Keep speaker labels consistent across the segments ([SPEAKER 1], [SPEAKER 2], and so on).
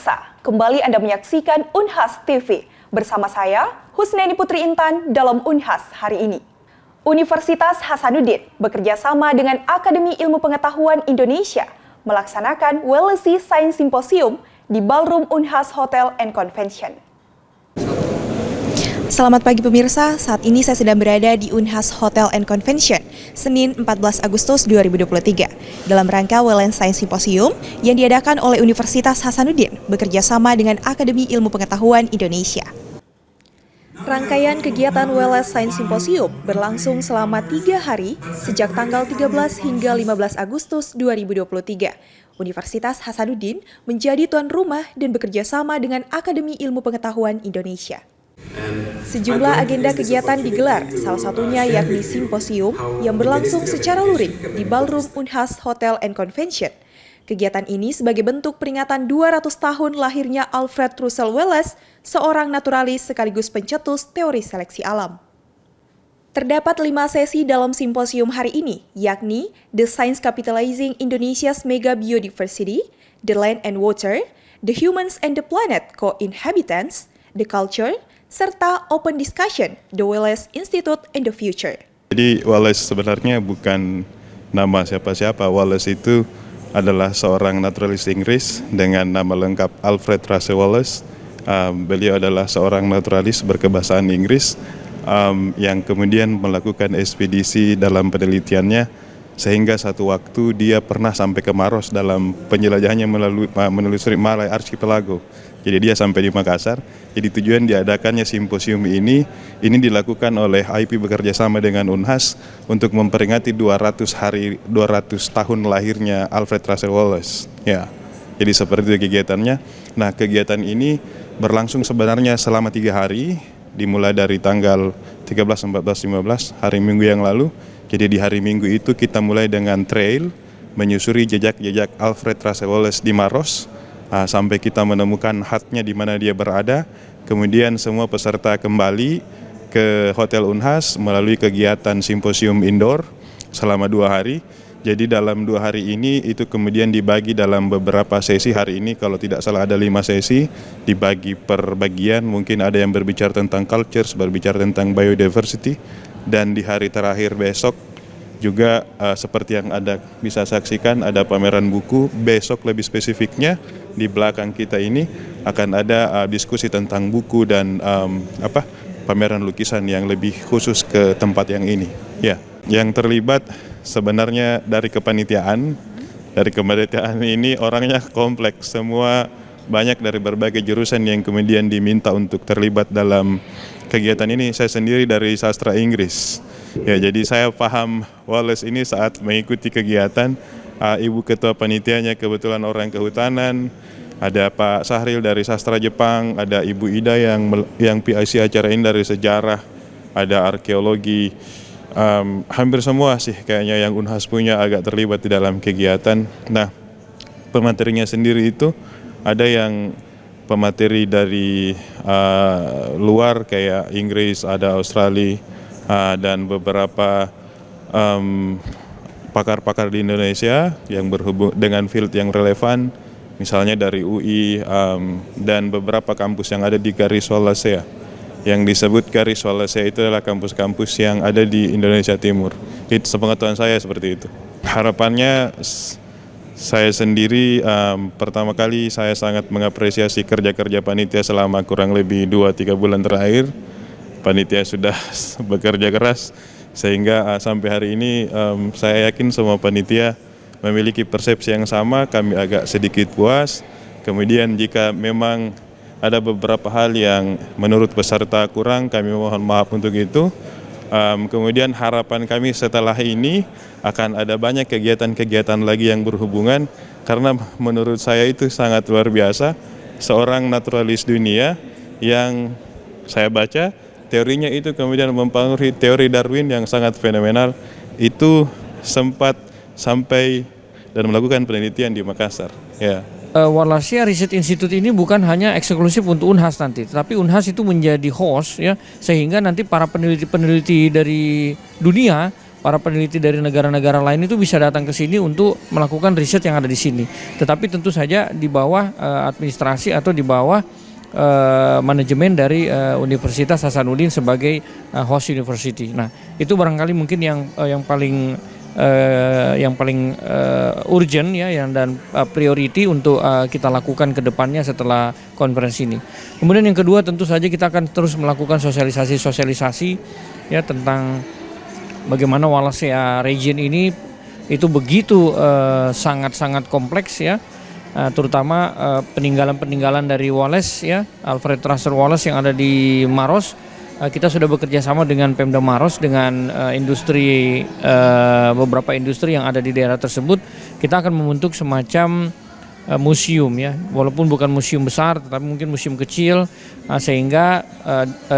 [SPEAKER 1] pemirsa, kembali Anda menyaksikan Unhas TV. Bersama saya, Husneni Putri Intan dalam Unhas hari ini. Universitas Hasanuddin bekerja sama dengan Akademi Ilmu Pengetahuan Indonesia melaksanakan WLSI Science Symposium di Ballroom Unhas Hotel and Convention. Selamat pagi pemirsa, saat ini saya sedang berada di Unhas Hotel and Convention, Senin 14 Agustus 2023, dalam rangka WLSI Science Symposium yang diadakan oleh Universitas Hasanuddin bekerja sama dengan Akademi Ilmu Pengetahuan Indonesia. Rangkaian kegiatan WLSI Science Symposium berlangsung selama 3 hari sejak tanggal 13 hingga 15 Agustus 2023. Universitas Hasanuddin menjadi tuan rumah dan bekerja sama dengan Akademi Ilmu Pengetahuan Indonesia. Sejumlah agenda kegiatan digelar, salah satunya yakni simposium yang berlangsung secara luring di Ballroom Unhas Hotel and Convention. Kegiatan ini sebagai bentuk peringatan 200 tahun lahirnya Alfred Russel Wallace, seorang naturalis sekaligus pencetus teori seleksi alam. Terdapat 5 sesi dalam simposium hari ini, yakni The Science Capitalizing Indonesia's Mega Biodiversity, The Land and Water, The Humans and the Planet Co-Inhabitants, The Culture, serta Open Discussion, The Wallace Institute and the Future.
[SPEAKER 2] Jadi Wallace sebenarnya bukan nama siapa-siapa. Wallace itu adalah seorang naturalis Inggris dengan nama lengkap Alfred Russel Wallace. Beliau adalah seorang naturalis berkebahasaan Inggris yang kemudian melakukan ekspedisi dalam penelitiannya sehingga satu waktu dia pernah sampai ke Maros dalam penjelajahannya menelusuri Malay Archipelago. Jadi dia sampai di Makassar. Jadi tujuan diadakannya simposium ini dilakukan oleh IP bekerja sama dengan Unhas untuk memperingati 200 tahun lahirnya Alfred Russel Wallace. Ya. Jadi seperti itu kegiatannya. Nah, kegiatan ini berlangsung sebenarnya selama 3 hari, dimulai dari tanggal 13, 14, 15 hari Minggu yang lalu. Jadi di hari Minggu itu kita mulai dengan trail menyusuri jejak-jejak Alfred Russel Wallace di Maros. Sampai kita menemukan hatnya di mana dia berada. Kemudian semua peserta kembali ke Hotel Unhas melalui kegiatan simposium indoor selama 2 hari. Jadi dalam 2 hari ini itu kemudian dibagi dalam beberapa sesi. Hari ini kalau tidak salah ada 5 sesi, dibagi per bagian. Mungkin ada yang berbicara tentang cultures, berbicara tentang biodiversity. Dan di hari terakhir besok juga seperti yang Anda bisa saksikan ada pameran buku. Besok lebih spesifiknya di belakang kita ini akan ada diskusi tentang buku dan pameran lukisan yang lebih khusus ke tempat yang ini. Ya, yang terlibat sebenarnya dari kepanitiaan. Dari kepanitiaan ini orangnya kompleks, semua banyak dari berbagai jurusan yang kemudian diminta untuk terlibat dalam kegiatan ini. Saya sendiri dari sastra Inggris. Ya, jadi saya paham Wallace ini saat mengikuti kegiatan. Ibu ketua panitianya kebetulan orang kehutanan, ada Pak Sahril dari sastra Jepang, ada Ibu Ida yang PIC acara ini dari sejarah, ada arkeologi. Hampir semua sih kayaknya yang Unhas punya agak terlibat di dalam kegiatan. Nah, pematerinya sendiri itu ada yang pemateri dari luar kayak Inggris, ada Australia, dan beberapa pakar-pakar di Indonesia yang berhubung dengan field yang relevan, misalnya dari UI dan beberapa kampus yang ada di Garis Wallacea. Yang disebut Garis Wallacea itu adalah kampus-kampus yang ada di Indonesia Timur. Itu sepengetahuan saya seperti itu. Harapannya saya sendiri pertama kali saya sangat mengapresiasi kerja-kerja panitia selama kurang lebih 2-3 bulan terakhir. Panitia sudah bekerja keras sehingga sampai hari ini saya yakin semua panitia memiliki persepsi yang sama. Kami agak sedikit puas. Kemudian jika memang ada beberapa hal yang menurut peserta kurang, kami mohon maaf untuk itu. Kemudian harapan kami setelah ini akan ada banyak kegiatan-kegiatan lagi yang berhubungan, karena menurut saya itu sangat luar biasa. Seorang naturalis dunia yang saya baca teorinya itu kemudian mempengaruhi teori Darwin yang sangat fenomenal, itu sempat sampai dan melakukan penelitian di Makassar. Ya.
[SPEAKER 3] Wallacea Research Institute ini bukan hanya eksklusif untuk Unhas nanti, tetapi Unhas itu menjadi host ya, sehingga nanti para peneliti-peneliti dari dunia para peneliti dari negara-negara lain itu bisa datang ke sini untuk melakukan riset yang ada di sini. Tetapi tentu saja di bawah administrasi atau di bawah manajemen dari Universitas Hasanuddin sebagai host university. Nah, itu barangkali mungkin yang paling urgent ya dan priority untuk kita lakukan ke depannya setelah konferensi ini. Kemudian yang kedua tentu saja kita akan terus melakukan sosialisasi ya tentang bagaimana Wallacea region ini itu begitu sangat-sangat kompleks ya, terutama peninggalan-peninggalan dari Wallace ya, Alfred Russel Wallace yang ada di Maros. Kita sudah bekerja sama dengan Pemda Maros, dengan beberapa industri yang ada di daerah tersebut. Kita akan membentuk semacam museum ya, walaupun bukan museum besar tetapi mungkin museum kecil, sehingga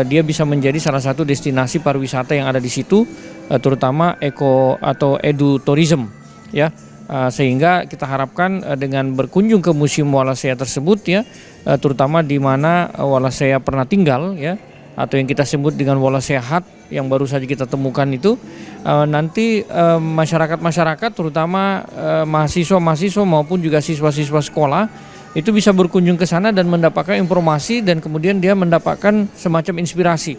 [SPEAKER 3] dia bisa menjadi salah satu destinasi pariwisata yang ada di situ, terutama edutourism ya, sehingga kita harapkan dengan berkunjung ke museum Wallacea tersebut ya, terutama di mana Wallacea pernah tinggal ya, atau yang kita sebut dengan Wallacea Hut yang baru saja kita temukan itu, nanti masyarakat terutama mahasiswa maupun juga siswa-siswa sekolah itu bisa berkunjung ke sana dan mendapatkan informasi, dan kemudian dia mendapatkan semacam inspirasi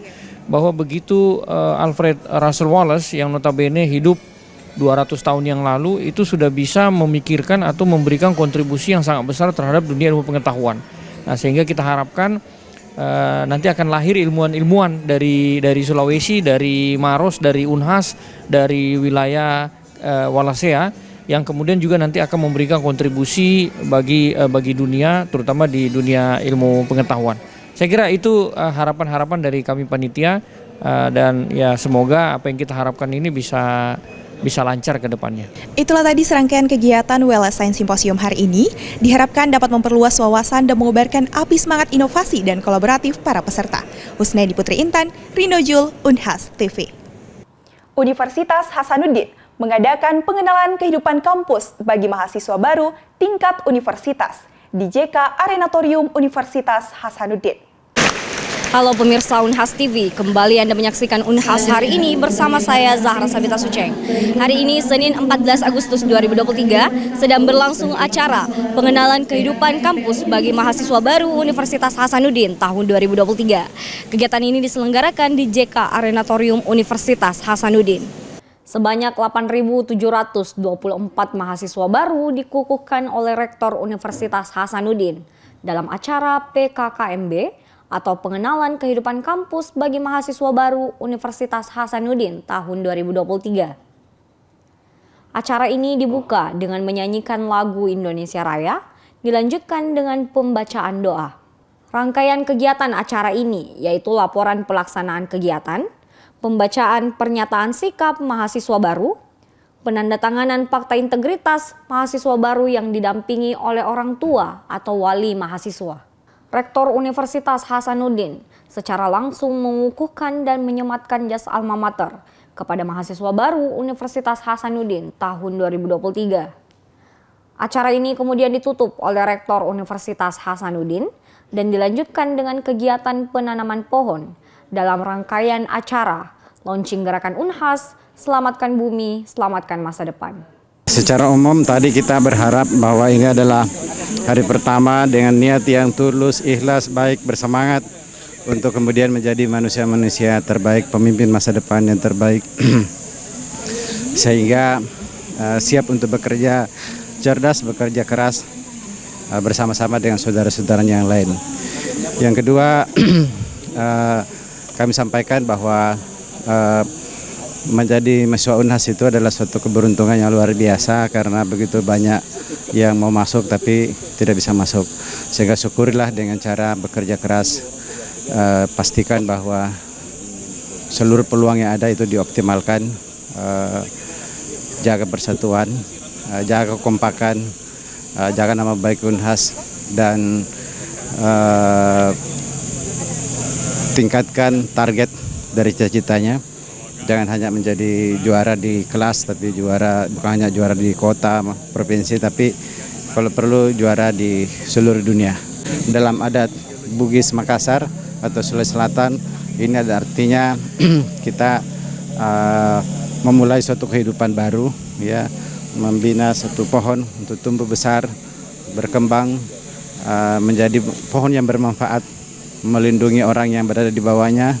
[SPEAKER 3] bahwa begitu Alfred Russel Wallace yang notabene hidup 200 tahun yang lalu itu sudah bisa memikirkan atau memberikan kontribusi yang sangat besar terhadap dunia ilmu pengetahuan. Nah, sehingga kita harapkan nanti akan lahir ilmuwan-ilmuwan dari Sulawesi, dari Maros, dari Unhas, dari wilayah Wallacea yang kemudian juga nanti akan memberikan kontribusi bagi dunia, terutama di dunia ilmu pengetahuan. Saya kira itu harapan-harapan dari kami panitia, dan ya semoga apa yang kita harapkan ini bisa lancar ke depannya.
[SPEAKER 1] Itulah tadi serangkaian kegiatan Wallace Science Symposium hari ini, diharapkan dapat memperluas wawasan dan mengobarkan api semangat inovasi dan kolaboratif para peserta. Husnaidi Putri Intan, Rino Jul, Unhas TV. Universitas Hasanuddin mengadakan pengenalan kehidupan kampus bagi mahasiswa baru tingkat universitas di JK Arenatorium Universitas Hasanuddin.
[SPEAKER 4] Halo pemirsa Unhas TV, kembali Anda menyaksikan Unhas hari ini bersama saya Zahra Sabita Suceng. Hari ini Senin 14 Agustus 2023 sedang berlangsung acara pengenalan kehidupan kampus bagi mahasiswa baru Universitas Hasanuddin tahun 2023. Kegiatan ini diselenggarakan di JK Arenatorium Universitas Hasanuddin. Sebanyak 8.724 mahasiswa baru dikukuhkan oleh Rektor Universitas Hasanuddin dalam acara PKKMB atau pengenalan kehidupan kampus bagi mahasiswa baru Universitas Hasanuddin tahun 2023. Acara ini dibuka dengan menyanyikan lagu Indonesia Raya, dilanjutkan dengan pembacaan doa. Rangkaian kegiatan acara ini yaitu laporan pelaksanaan kegiatan, pembacaan pernyataan sikap mahasiswa baru, penandatanganan fakta integritas mahasiswa baru yang didampingi oleh orang tua atau wali mahasiswa. Rektor Universitas Hasanuddin secara langsung mengukuhkan dan menyematkan jas alma mater kepada mahasiswa baru Universitas Hasanuddin tahun 2023. Acara ini kemudian ditutup oleh Rektor Universitas Hasanuddin dan dilanjutkan dengan kegiatan penanaman pohon dalam rangkaian acara launching gerakan Unhas, Selamatkan Bumi, Selamatkan Masa Depan.
[SPEAKER 5] Secara umum tadi kita berharap bahwa ini adalah hari pertama dengan niat yang tulus, ikhlas, baik, bersemangat untuk kemudian menjadi manusia-manusia terbaik, pemimpin masa depan yang terbaik. Sehingga siap untuk bekerja cerdas, bekerja keras bersama-sama dengan saudara-saudaranya yang lain. Yang kedua, kami sampaikan bahwa menjadi mahasiswa Unhas itu adalah suatu keberuntungan yang luar biasa karena begitu banyak yang mau masuk tapi tidak bisa masuk. Sehingga syukurilah dengan cara bekerja keras, pastikan bahwa seluruh peluang yang ada itu dioptimalkan, jaga persatuan, jaga kekompakan, jaga nama baik Unhas, dan tingkatkan target dari cita-citanya. Jangan hanya menjadi juara di kelas, tapi bukan hanya juara di kota, provinsi, tapi kalau perlu juara di seluruh dunia. Dalam adat Bugis Makassar atau Sulawesi Selatan, ini ada artinya kita memulai suatu kehidupan baru, ya, membina satu pohon untuk tumbuh besar, berkembang, menjadi pohon yang bermanfaat, melindungi orang yang berada di bawahnya,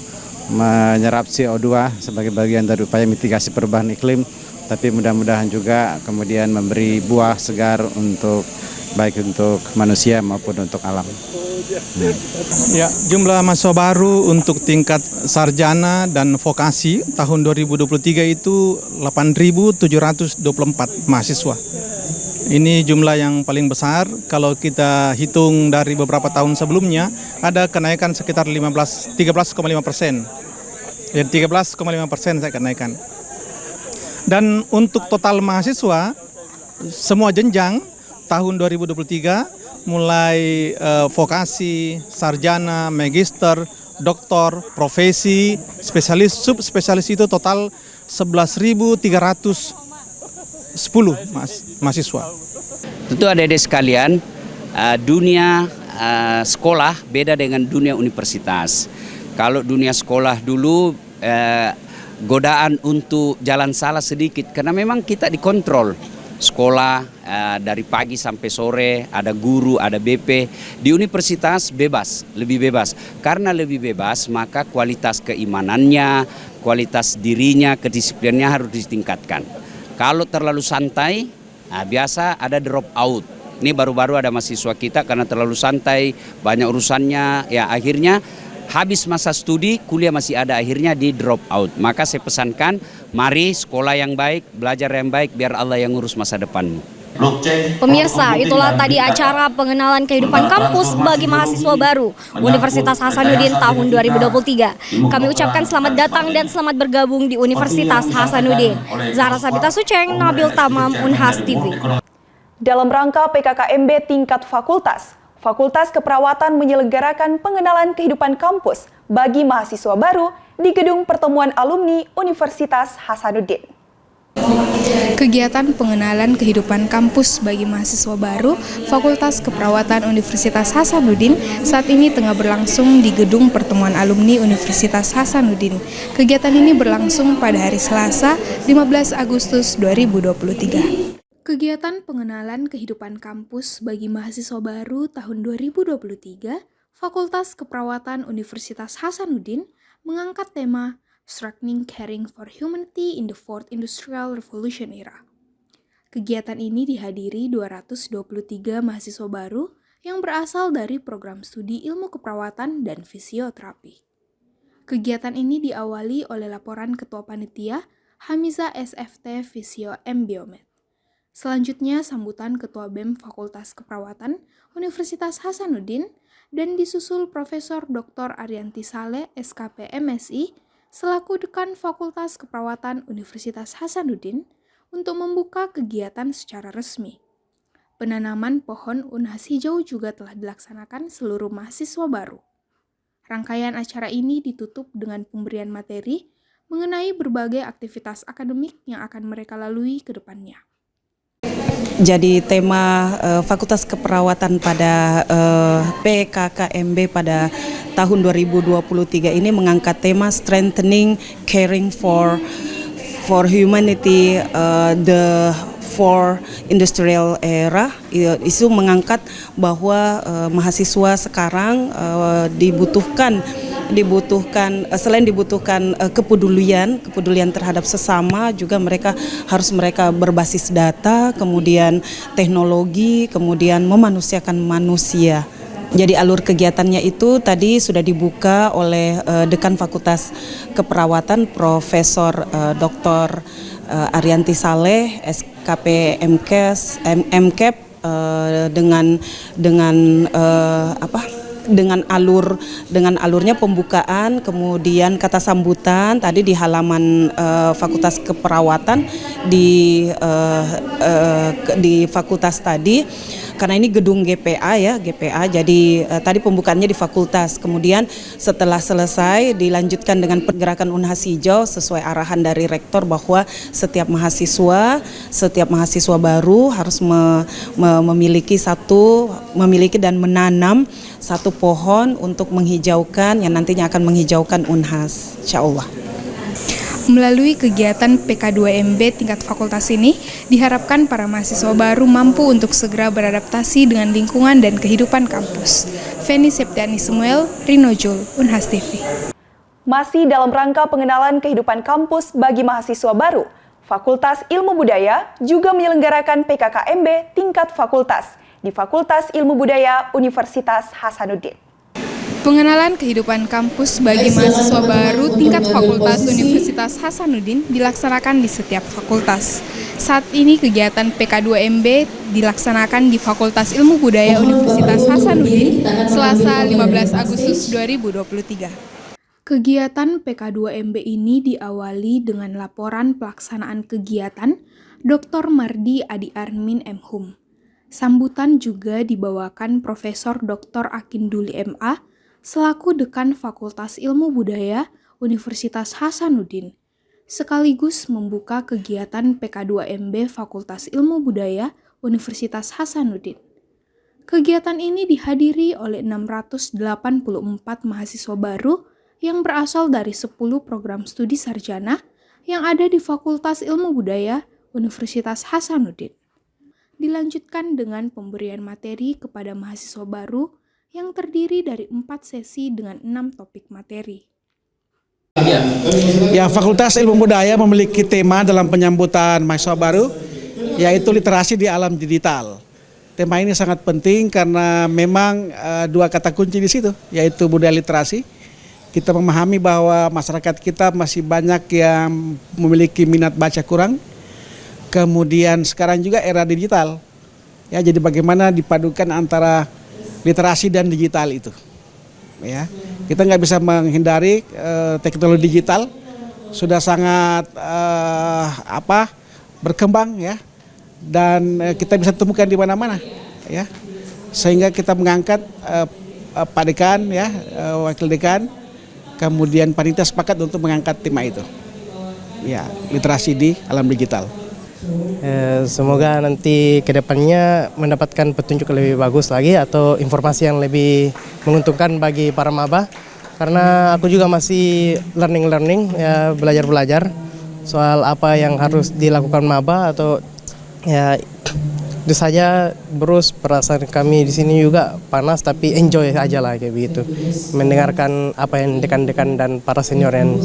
[SPEAKER 5] menyerap CO2 sebagai bagian dari upaya mitigasi perubahan iklim, tapi mudah-mudahan juga kemudian memberi buah segar untuk baik untuk manusia maupun untuk alam.
[SPEAKER 6] Ya, jumlah mahasiswa baru untuk tingkat sarjana dan vokasi tahun 2023 itu 8.724 mahasiswa. Ini jumlah yang paling besar. Kalau kita hitung dari beberapa tahun sebelumnya, ada kenaikan sekitar 13,5%. Ya, 13,5% saya kenaikan. Dan untuk total mahasiswa, semua jenjang tahun 2023, mulai vokasi, sarjana, magister, doktor, profesi, spesialis, subspesialis itu total 11.310 mahasiswa.
[SPEAKER 7] Tentu adik-adik sekalian, dunia sekolah beda dengan dunia universitas. Kalau dunia sekolah dulu godaan untuk jalan salah sedikit karena memang kita dikontrol. Sekolah dari pagi sampai sore, ada guru, ada BP. Di universitas bebas, lebih bebas. Karena lebih bebas, maka kualitas keimanannya, kualitas dirinya, kedisiplinannya harus ditingkatkan. Kalau terlalu santai, biasa ada drop out. Ini baru-baru ada mahasiswa kita karena terlalu santai, banyak urusannya, ya akhirnya habis masa studi, kuliah masih ada, akhirnya di drop out. Maka saya pesankan, mari sekolah yang baik, belajar yang baik, biar Allah yang ngurus masa depanmu.
[SPEAKER 4] Pemirsa, itulah tadi acara pengenalan kehidupan kampus bagi mahasiswa baru Universitas Hasanuddin tahun 2023. Kami ucapkan selamat datang dan selamat bergabung di Universitas Hasanuddin. Zahra Sabita Suceng, Nabil Tamam, Unhas TV.
[SPEAKER 1] Dalam rangka PKKMB tingkat fakultas, Fakultas Keperawatan menyelenggarakan pengenalan kehidupan kampus bagi mahasiswa baru di Gedung Pertemuan Alumni Universitas Hasanuddin.
[SPEAKER 8] Kegiatan pengenalan kehidupan kampus bagi mahasiswa baru Fakultas Keperawatan Universitas Hasanuddin saat ini tengah berlangsung di Gedung Pertemuan Alumni Universitas Hasanuddin. Kegiatan ini berlangsung pada hari Selasa, 15 Agustus 2023. Kegiatan pengenalan kehidupan kampus bagi mahasiswa baru tahun 2023, Fakultas Keperawatan Universitas Hasanuddin mengangkat tema Strengthening Caring for Humanity in the Fourth Industrial Revolution Era. Kegiatan ini dihadiri 223 mahasiswa baru yang berasal dari program studi ilmu keperawatan dan fisioterapi. Kegiatan ini diawali oleh laporan Ketua Panitia Hamiza SFT Fisio M Biomed. Selanjutnya sambutan Ketua BEM Fakultas Keperawatan Universitas Hasanuddin dan disusul Profesor Dr. Arianti Saleh SKP MSI selaku Dekan Fakultas Keperawatan Universitas Hasanuddin untuk membuka kegiatan secara resmi. Penanaman pohon Unhas hijau juga telah dilaksanakan seluruh mahasiswa baru. Rangkaian acara ini ditutup dengan pemberian materi mengenai berbagai aktivitas akademik yang akan mereka lalui ke depannya.
[SPEAKER 9] Jadi tema Fakultas Keperawatan pada PKKMB pada tahun 2023 ini mengangkat tema Strengthening Caring for Humanity, the Fourth Industrial Era. Itu mengangkat bahwa mahasiswa sekarang dibutuhkan selain dibutuhkan kepedulian terhadap sesama, juga mereka harus berbasis data, kemudian teknologi, kemudian memanusiakan manusia. Jadi alur kegiatannya itu tadi sudah dibuka oleh Dekan Fakultas Keperawatan Profesor Dr. Arianti Saleh SKP MCAP dengan alurnya pembukaan, kemudian kata sambutan tadi di halaman Fakultas Keperawatan di fakultas tadi. Karena ini gedung GPA jadi tadi pembukaannya di fakultas, kemudian setelah selesai dilanjutkan dengan pergerakan Unhas hijau sesuai arahan dari rektor bahwa setiap mahasiswa baru harus memiliki dan menanam satu pohon untuk menghijaukan yang nantinya akan menghijaukan Unhas, insyaallah.
[SPEAKER 8] Melalui kegiatan PK2MB tingkat fakultas ini, diharapkan para mahasiswa baru mampu untuk segera beradaptasi dengan lingkungan dan kehidupan kampus. Feni Septiani Samuel, Rino Jul, Unhas TV.
[SPEAKER 1] Masih dalam rangka pengenalan kehidupan kampus bagi mahasiswa baru, Fakultas Ilmu Budaya juga menyelenggarakan PKKMB tingkat fakultas di Fakultas Ilmu Budaya Universitas Hasanuddin.
[SPEAKER 8] Pengenalan kehidupan kampus bagi mahasiswa baru tingkat fakultas Universitas Hasanuddin dilaksanakan di setiap fakultas. Saat ini kegiatan PK2MB dilaksanakan di Fakultas Ilmu Budaya Universitas Hasanuddin Selasa 15 Agustus 2023. Kegiatan PK2MB ini diawali dengan laporan pelaksanaan kegiatan Dr. Mardi Adi Armin M.Hum. Sambutan juga dibawakan Profesor Dr. Akinduli MA selaku Dekan Fakultas Ilmu Budaya Universitas Hasanuddin, sekaligus membuka kegiatan PK2MB Fakultas Ilmu Budaya Universitas Hasanuddin. Kegiatan ini dihadiri oleh 684 mahasiswa baru yang berasal dari 10 program studi sarjana yang ada di Fakultas Ilmu Budaya Universitas Hasanuddin. Dilanjutkan dengan pemberian materi kepada mahasiswa baru yang terdiri dari 4 sesi dengan 6 topik materi.
[SPEAKER 10] Ya, Fakultas Ilmu Budaya memiliki tema dalam penyambutan mahasiswa baru, yaitu literasi di alam digital. Tema ini sangat penting karena memang dua kata kunci di situ, yaitu budaya literasi. Kita memahami bahwa masyarakat kita masih banyak yang memiliki minat baca kurang. Kemudian sekarang juga era digital. Ya, jadi bagaimana dipadukan antara literasi dan digital itu. Ya, kita nggak bisa menghindari teknologi digital sudah sangat berkembang ya, dan kita bisa temukan di mana-mana ya. Sehingga kita mengangkat Pak Dekan ya, Wakil Dekan, kemudian panitia sepakat untuk mengangkat tema itu. Ya, literasi di alam digital.
[SPEAKER 11] Semoga nanti kedepannya mendapatkan petunjuk lebih bagus lagi atau informasi yang lebih menguntungkan bagi para maba, karena aku juga masih learning ya, belajar soal apa yang harus dilakukan maba atau ya itu saja. Terus perasaan kami di sini juga panas tapi enjoy aja lah kayak begitu, mendengarkan apa yang dekan-dekan dan para senior yang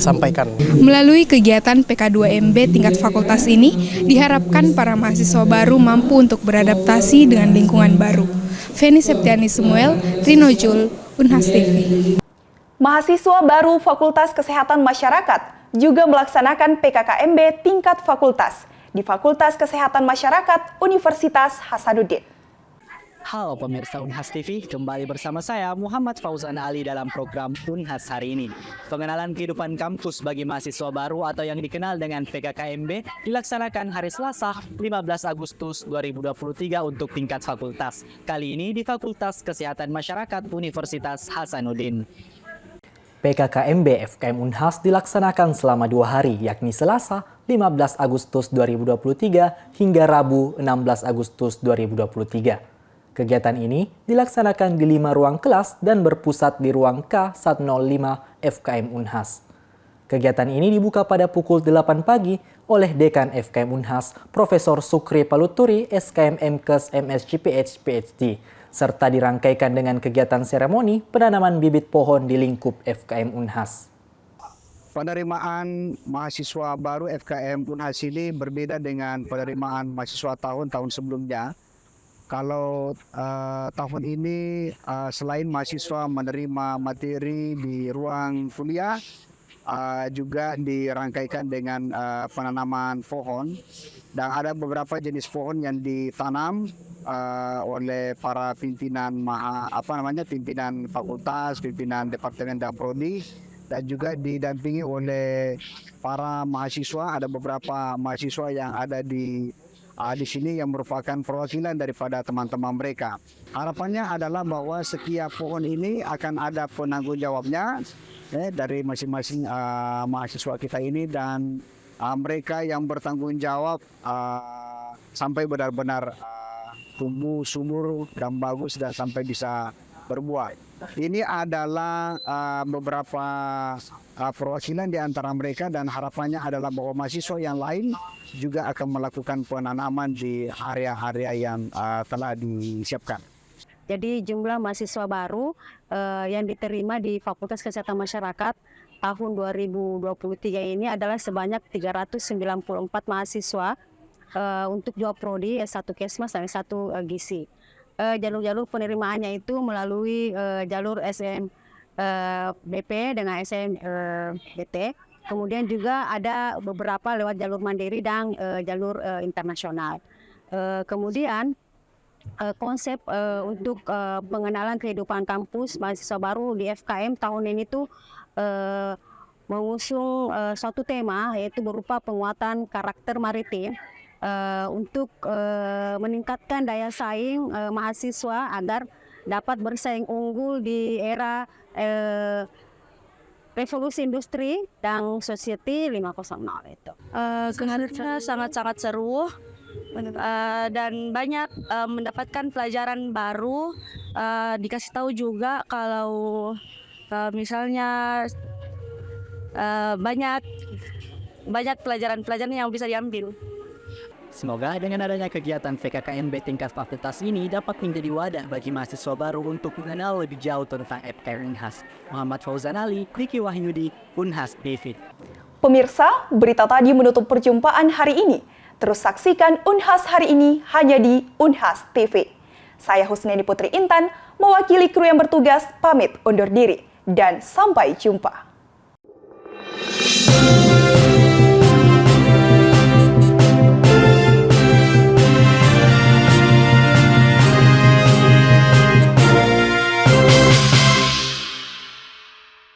[SPEAKER 11] sampaikan.
[SPEAKER 8] Melalui kegiatan PK2MB tingkat fakultas ini diharapkan para mahasiswa baru mampu untuk beradaptasi dengan lingkungan baru. Feni Septiani Samuel, Rino Jul, Unhas TV.
[SPEAKER 1] Mahasiswa baru Fakultas Kesehatan Masyarakat juga melaksanakan PKKMB tingkat fakultas di Fakultas Kesehatan Masyarakat Universitas Hasanuddin.
[SPEAKER 12] Halo pemirsa Unhas TV, kembali bersama saya Muhammad Fauzan Ali dalam program Unhas hari ini. Pengenalan kehidupan kampus bagi mahasiswa baru atau yang dikenal dengan PKKMB dilaksanakan hari Selasa 15 Agustus 2023 untuk tingkat fakultas. Kali ini di Fakultas Kesehatan Masyarakat Universitas Hasanuddin.
[SPEAKER 13] PKKMB FKM Unhas dilaksanakan selama 2 hari, yakni Selasa 15 Agustus 2023 hingga Rabu 16 Agustus 2023. Kegiatan ini dilaksanakan di 5 ruang kelas dan berpusat di ruang K105 FKM Unhas. Kegiatan ini dibuka pada pukul 8 pagi oleh Dekan FKM Unhas, Profesor Sukri Paluturi, SKM MKes MSCPH PhD, serta dirangkaikan dengan kegiatan seremoni penanaman bibit pohon di lingkup FKM Unhas.
[SPEAKER 14] Penerimaan mahasiswa baru FKM Unhas ini berbeda dengan penerimaan mahasiswa tahun-tahun sebelumnya. Kalau tahun ini selain mahasiswa menerima materi di ruang kuliah, juga dirangkaikan dengan penanaman pohon, dan ada beberapa jenis pohon yang ditanam oleh para pimpinan pimpinan fakultas, pimpinan departemen dan prodi, dan juga didampingi oleh para mahasiswa. Ada beberapa mahasiswa yang ada di sini yang merupakan perwakilan daripada teman-teman mereka. Harapannya adalah bahwa setiap pohon ini akan ada penanggung jawabnya dari masing-masing mahasiswa kita ini, dan mereka yang bertanggung jawab sampai benar-benar tumbuh subur dan bagus dan sampai bisa berbuat. Ini adalah beberapa perwakilan di antara mereka dan harapannya adalah bahwa mahasiswa yang lain juga akan melakukan penanaman di area-area yang telah disiapkan.
[SPEAKER 15] Jadi jumlah mahasiswa baru yang diterima di Fakultas Kesehatan Masyarakat tahun 2023 ini adalah sebanyak 394 mahasiswa untuk 2 prodi, S1 Kesmas dan S1 Gizi. Jalur-jalur penerimaannya itu melalui jalur SNBP dengan SNBT. Kemudian juga ada beberapa lewat jalur mandiri dan jalur internasional. Kemudian konsep untuk pengenalan kehidupan kampus mahasiswa baru di FKM tahun ini tuh mengusung suatu tema, yaitu berupa penguatan karakter maritim untuk meningkatkan daya saing mahasiswa agar dapat bersaing unggul di era revolusi industri dan society 5.0 itu.
[SPEAKER 16] Sebenarnya sangat-sangat seru dan banyak mendapatkan pelajaran baru. Dikasih tahu juga kalau misalnya banyak pelajaran-pelajaran yang bisa diambil.
[SPEAKER 12] Semoga dengan adanya kegiatan PKKMB tingkat fakultas ini dapat menjadi wadah bagi mahasiswa baru untuk mengenal lebih jauh tentang FKM Unhas. Muhammad Fauzan Ali, Riki Wahyudi, Unhas TV.
[SPEAKER 1] Pemirsa, berita tadi menutup perjumpaan hari ini. Terus saksikan Unhas hari ini hanya di Unhas TV. Saya Husneni Putri Intan, mewakili kru yang bertugas, pamit undur diri. Dan sampai jumpa.